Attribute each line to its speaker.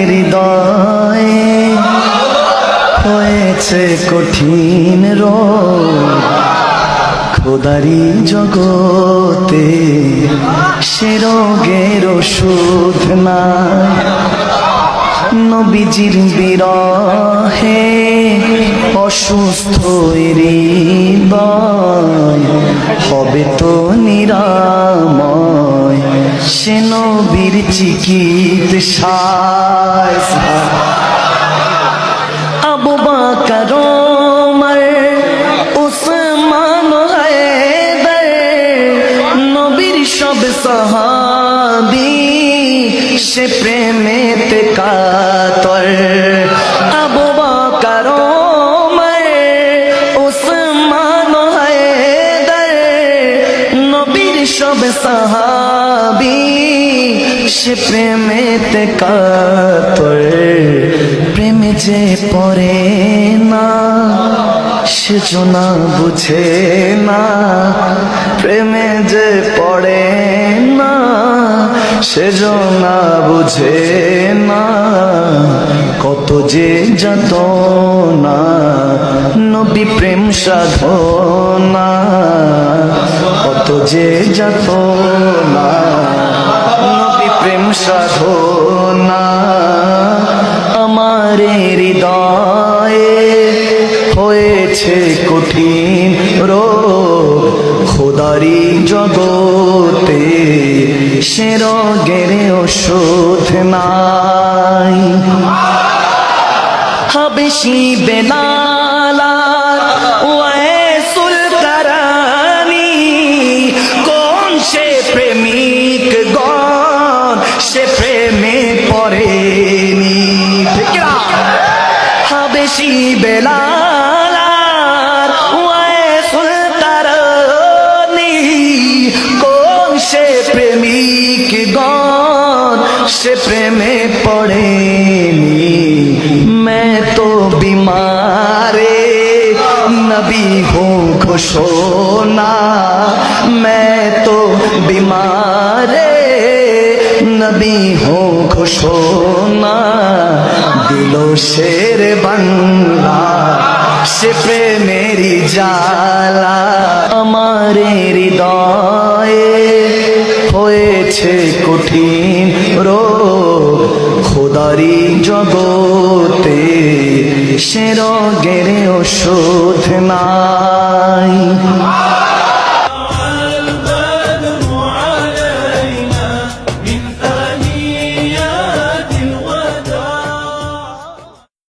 Speaker 1: হৃদয়ে হয়েছে কঠিন রোগ, খোদারি জগতে সে রোগের ওষুধ নাই। নবীজির বিরহে অসুস্থ হৃদয় হবে তো নিরাময় সে নবীর চিকিৎসায়। আবু বকর ওমর উসমান হায়দার নবীর সব সাহাবী সে প্রেমেতে কাতর। আবু বকর ওমর উসমান হায়দার নবীর সব সাহাবী সে প্রেমেতে কাতর। প্রেমে যে পড়ে না সেজো না বুঝে না, প্রেমে যে পড়ে না সেজো না বুঝে না, কত যে যাতনা নবী প্রেম সাধনা, কত যে যাতনা নবী প্রেম সাধনা। আমার হৃদয়ে হয়েছে কঠিন রোগ, খোদারি জগতে সে রোগের ওষুধ নাই। হাবশি বেলাল ওয়াইসুল কারানি কোন সে প্রেমিক গণ সে প্রেমে পড়েনি। হাবশি বেলাল ওয়াইসুল কারানি কোন সে প্রেমিক গণ সে প্রেমে পড়েনি। मैं तो बीमारे नबी हूँ घोषणा, मैं तो बीमारे नबी हूँ घोषणा, दिलो शेर बंगला से प्रेमेरी जाला। हमारे हृदये হয়েছে কঠিন রোগ, খোদারি জগতে সে রোগের ওষুধ নাই।